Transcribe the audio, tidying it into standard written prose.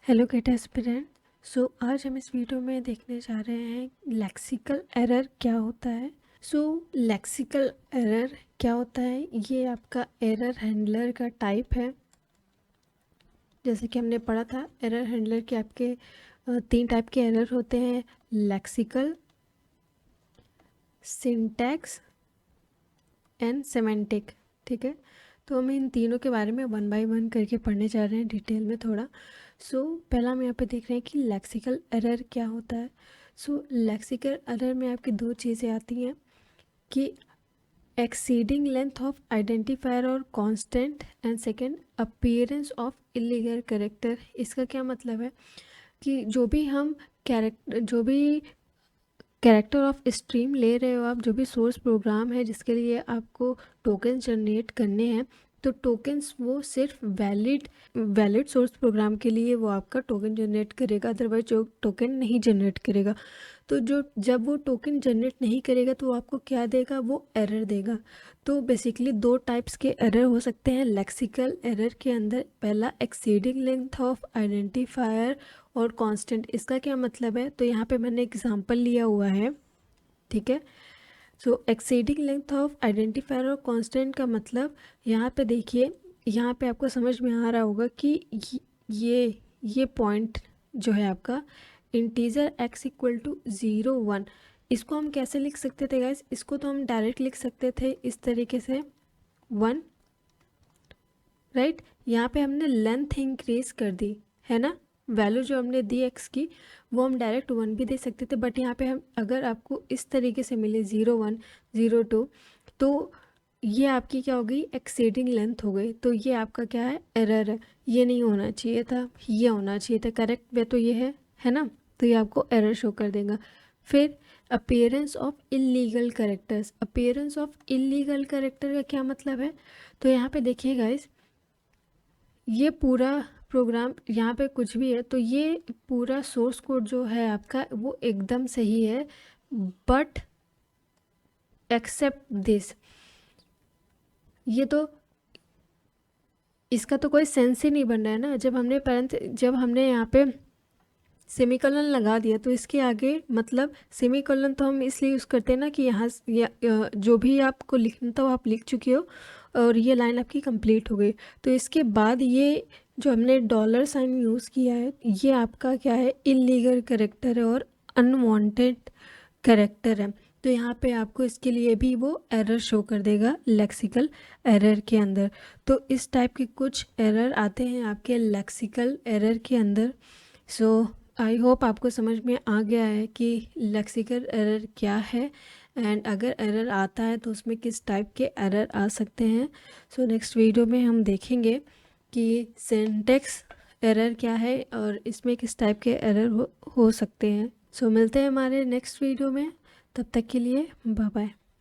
Hello gate aspirant. आज हम इस वीडियो में देखने जा रहे हैं लेक्सिकल एरर क्या होता है। लेक्सिकल एरर क्या होता है, ये आपका एरर हैंडलर का टाइप है। जैसे कि हमने पढ़ा था, एरर हैंडलर के आपके 3 टाइप के एरर होते हैं: लेक्सिकल, सिंटैक्स एंड सेमेंटिक। ठीक है, तो हम इन तीनों के बारे में 1 बाय 1 करके पढ़ने जा रहे हैं डिटेल में थोड़ा। पहला हम यहाँ पे देख रहे हैं कि लेक्सिकल एरर क्या होता है। लेक्सिकल एरर में आपकी 2 चीज़ें आती हैं कि एक्सीडिंग लेंथ ऑफ आइडेंटिफायर और constant, and second appearance of illegal character. इसका क्या मतलब है कि जो भी कैरेक्टर ऑफ स्ट्रीम ले रहे हो आप, जो भी सोर्स प्रोग्राम है जिसके लिए आपको टोकन जनरेट करने हैं, तो टोकन्स वो सिर्फ वैलिड सोर्स प्रोग्राम के लिए वो आपका टोकन जनरेट करेगा, अदरवाइज जो टोकन नहीं जनरेट करेगा। तो जब वो टोकन जनरेट नहीं करेगा तो वो आपको क्या देगा, वो एरर देगा। तो बेसिकली 2 टाइप्स के एरर हो सकते हैं लेक्सिकल एरर के अंदर। पहला एक्सीडिंग लेंथ ऑफ आइडेंटिफायर और कांस्टेंट। इसका क्या मतलब है, तो यहाँ पे मैंने एग्जांपल लिया हुआ है। ठीक है, एक्सीडिंग लेंथ ऑफ आइडेंटिफायर और कांस्टेंट का मतलब, यहाँ पे देखिए, यहाँ पे आपको समझ में आ रहा होगा कि ये पॉइंट जो है आपका इंटीजर x इक्वल टू 0 1, इसको हम कैसे लिख सकते थे गाइस? इसको तो हम डायरेक्ट लिख सकते थे इस तरीके से 1, राइट। यहाँ पे हमने लेंथ इंक्रीज कर दी है ना, वैल्यू जो हमने दी x की वो हम डायरेक्ट 1 भी दे सकते थे, बट यहाँ पे हम अगर आपको इस तरीके से मिले 0 1 0 2, तो ये आपकी क्या हो गई, एक्सीडिंग लेंथ हो गई। तो ये आपका क्या है, एरर है। ये नहीं होना चाहिए था, ये होना चाहिए था। करेक्ट वे तो ये है ना, तो ये आपको एरर शो कर देगा। फिर appearance of illegal characters. Appearance of illegal character का क्या मतलब है, तो यहाँ पे देखिए गाइस, ये पूरा प्रोग्राम यहाँ पे कुछ भी है तो ये पूरा सोर्स कोड जो है आपका वो एकदम सही है, बट एक्सेप्ट दिस, ये तो इसका तो कोई सेंस ही नहीं बन रहा है ना। जब हमने यहाँ पे सेमीकोलन लगा दिया तो इसके आगे, मतलब सेमीकोलन तो हम इसलिए यूज़ करते हैं ना कि यहाँ जो भी आपको लिखना था वो आप लिख चुके हो और ये लाइन आपकी कंप्लीट हो गई। तो इसके बाद ये जो हमने डॉलर साइन यूज़ किया है, ये आपका क्या है, इलीगल कैरेक्टर है और अनवांटेड कैरेक्टर है। तो यहाँ पे आपको इसके लिए भी वो एरर शो कर देगा लेक्सिकल एरर के अंदर। तो इस टाइप के कुछ एरर आते हैं आपके लेक्सिकल एरर के अंदर। आई होप आपको समझ में आ गया है कि लेक्सिकल एरर क्या है, एंड अगर एरर आता है तो उसमें किस टाइप के एरर आ सकते हैं। नेक्स्ट वीडियो में हम देखेंगे कि सिंटैक्स एरर क्या है और इसमें किस टाइप के एरर हो सकते हैं। मिलते हैं हमारे नेक्स्ट वीडियो में, तब तक के लिए बाय बाय।